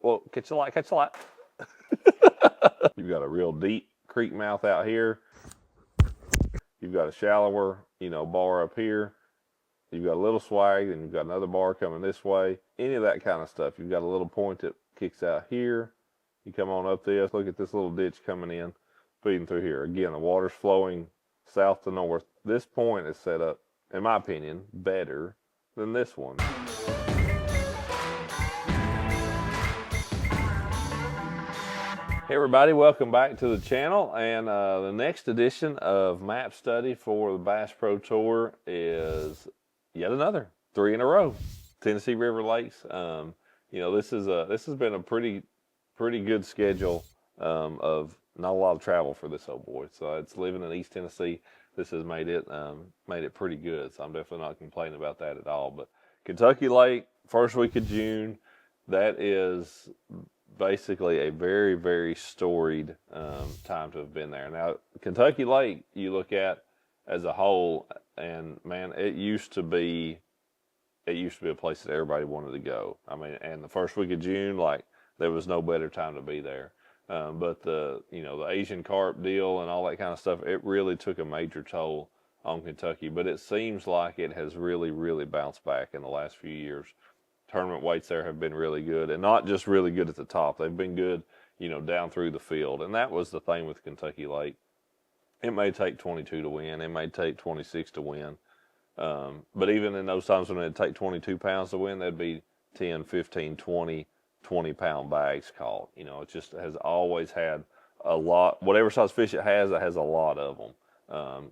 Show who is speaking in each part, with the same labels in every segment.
Speaker 1: Well, catch a light, catch a light. You've got a real deep creek mouth out here. You've got a shallower, bar up here. You've got a little swag, and you've got another bar coming this way. Any of that kind of stuff. You've got a little point that kicks out here. You come on up this. Look at this little ditch coming in, feeding through here. Again, the water's flowing south to north. This point is set up, in my opinion, better than this one. Hey everybody, welcome back to the channel, and the next edition of Map Study for the Bass Pro Tour is yet another 3 in a row, Tennessee River Lakes. This has been a pretty good schedule of not a lot of travel for this old boy. So it's living in East Tennessee. This has made it pretty good. So I'm definitely not complaining about that at all. But Kentucky Lake, first week of June, that is basically a very, very storied time to have been there. Now, Kentucky Lake, you look at as a whole, and man, it used to be a place that everybody wanted to go. I mean, and the first week of June, like, there was no better time to be there. But the Asian carp deal and all that kind of stuff, it really took a major toll on Kentucky. But it seems like it has really, really bounced back in the last few years. Tournament weights there have been really good, and not just really good at the top. They've been good, down through the field. And that was the thing with Kentucky Lake. It may take 22 to win. It may take 26 to win. But even in those times when it'd take 22 pounds to win, there'd be 10, 15, 20-pound bags caught. It just has always had a lot. Whatever size fish it has a lot of them.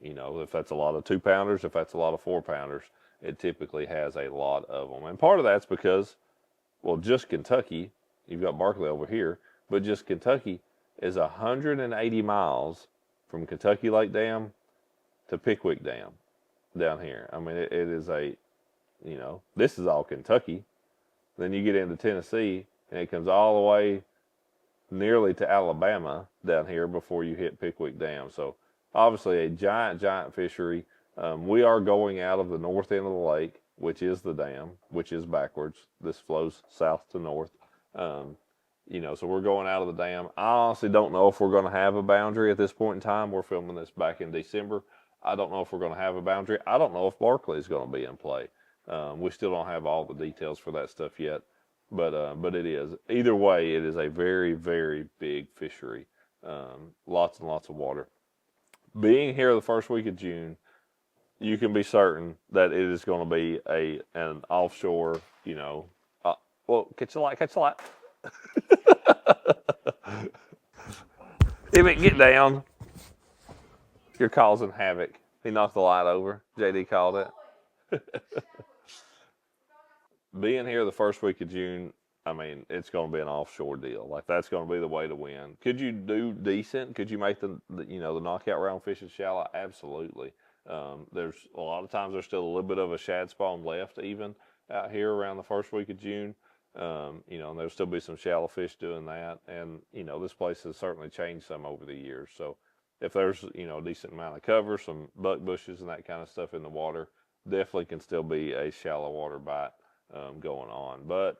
Speaker 1: If that's a lot of 2-pounders, if that's a lot of 4-pounders, it typically has a lot of them. And part of that's because, well, just Kentucky, you've got Barkley over here, but just Kentucky is 180 miles from Kentucky Lake Dam to Pickwick Dam down here. I mean, it is this is all Kentucky. Then you get into Tennessee, and it comes all the way nearly to Alabama down here before you hit Pickwick Dam. So obviously a giant, giant fishery. We are going out of the north end of the lake, which is the dam, which is backwards. This flows south to north. So we're going out of the dam. I honestly don't know if we're going to have a boundary at this point in time. We're filming this back in December. I don't know if we're going to have a boundary. I don't know if Barkley is going to be in play. We still don't have all the details for that stuff yet, but it is. Either way, it is a very, very big fishery. Lots and lots of water. Being here the first week of June, you can be certain that it is going to be an offshore, well, catch a light, catch a light. Get down. You're causing havoc. He knocked the light over. JD called it. Being here the first week of June, I mean, it's going to be an offshore deal. Like, that's going to be the way to win. Could you do decent? Could you make the knockout round fishing shallow? Absolutely. There's a lot of times there's still a little bit of a shad spawn left even out here around the first week of June. And there'll still be some shallow fish doing that. And, this place has certainly changed some over the years. So if there's, a decent amount of cover, some buck bushes and that kind of stuff in the water, definitely can still be a shallow water bite going on. But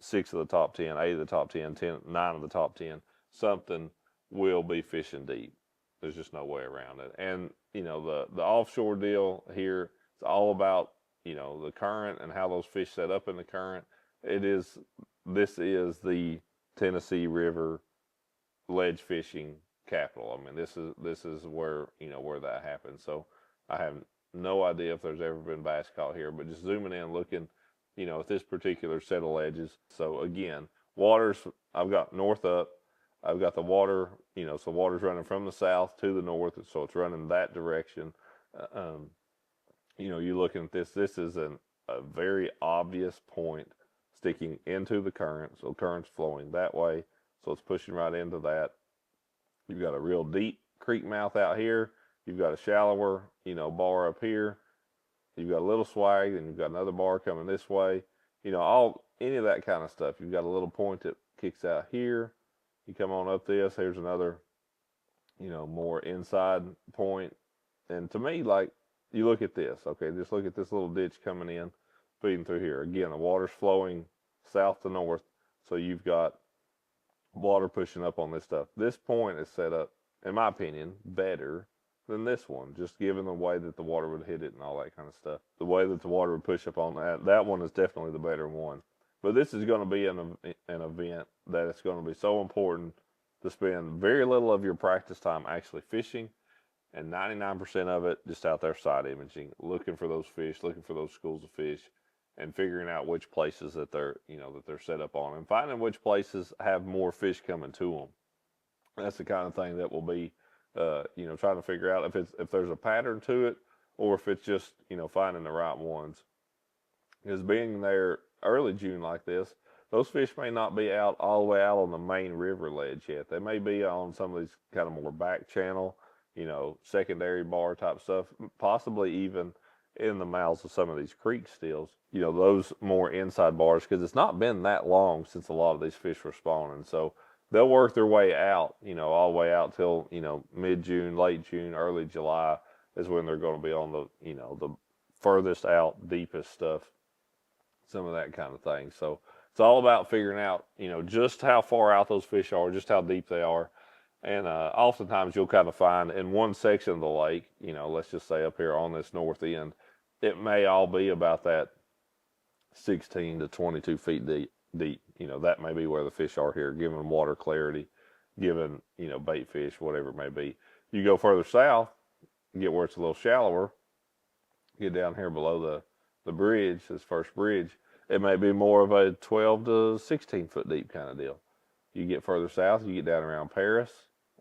Speaker 1: 6 of the top 10, 8 of the top 10, 9 of the top 10, something will be fishing deep. There's just no way around it. And, the offshore deal here, it's all about, the current and how those fish set up in the current. This is the Tennessee River ledge fishing capital. I mean, this is where, where that happens. So I have no idea if there's ever been bass caught here, but just zooming in, looking, at this particular set of ledges. So again, I've got north up. I've got the water, so water's running from the south to the north, so it's running that direction. You're looking at this. This is a very obvious point sticking into the current, so current's flowing that way, so it's pushing right into that. You've got a real deep creek mouth out here. You've got a shallower, bar up here. You've got a little swag, and you've got another bar coming this way. Any of that kind of stuff. You've got a little point that kicks out here. You come on up this. Here's another, more inside point. And to me, like, you look at this. Okay, just look at this little ditch coming in, feeding through here. Again, the water's flowing south to north. So you've got water pushing up on this stuff. This point is set up, in my opinion, better than this one, just given the way that the water would hit it and all that kind of stuff. The way that the water would push up on that one is definitely the better one. But this is going to be an event that it's going to be so important to spend very little of your practice time actually fishing, and 99% of it just out there side imaging, looking for those fish, looking for those schools of fish, and figuring out which places that they're set up on, and finding which places have more fish coming to them. That's the kind of thing that will be, trying to figure out if there's a pattern to it, or if it's just finding the right ones. Because being there early June like this, those fish may not be out all the way out on the main river ledge yet. They may be on some of these kind of more back channel, secondary bar type stuff, possibly even in the mouths of some of these creek stills, those more inside bars, because it's not been that long since a lot of these fish were spawning. So they'll work their way out, all the way out till, mid-June, late June, early July is when they're going to be on the furthest out, deepest stuff, some of that kind of thing. So it's all about figuring out, just how far out those fish are, just how deep they are. And oftentimes you'll kind of find in one section of the lake, let's just say up here on this north end, it may all be about that 16 to 22 feet deep. That may be where the fish are here, given water clarity, given, bait fish, whatever it may be. You go further south, get where it's a little shallower, get down here below the bridge, this first bridge, it may be more of a 12 to 16 foot deep kind of deal. You get further south, you get down around Paris,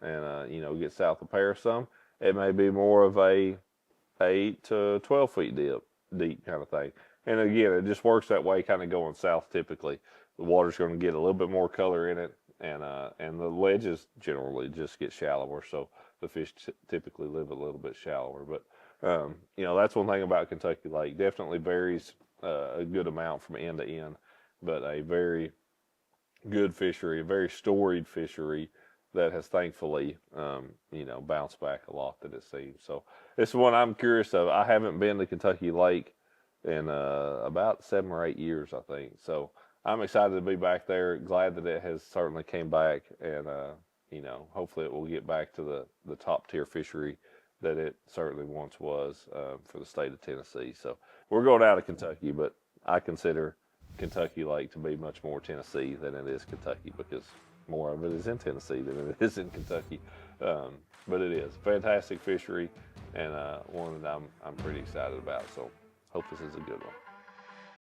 Speaker 1: and get south of Paris some, it may be more of a 8 to 12 feet deep kind of thing. And again, it just works that way, kind of going south typically. The water's going to get a little bit more color in it, and the ledges generally just get shallower, so the fish typically live a little bit shallower. But that's one thing about Kentucky Lake. Definitely varies a good amount from end to end, but a very good fishery, a very storied fishery that has thankfully, bounced back a lot, that it seems. So this is one I'm curious of. I haven't been to Kentucky Lake in about 7 or 8 years, I think. So I'm excited to be back there. Glad that it has certainly came back, and hopefully it will get back to the top tier fishery that it certainly once was for the state of Tennessee. So we're going out of Kentucky, but I consider Kentucky Lake to be much more Tennessee than it is Kentucky, because more of it is in Tennessee than it is in Kentucky. But it is fantastic fishery, and one that I'm pretty excited about. So hope this is a good one.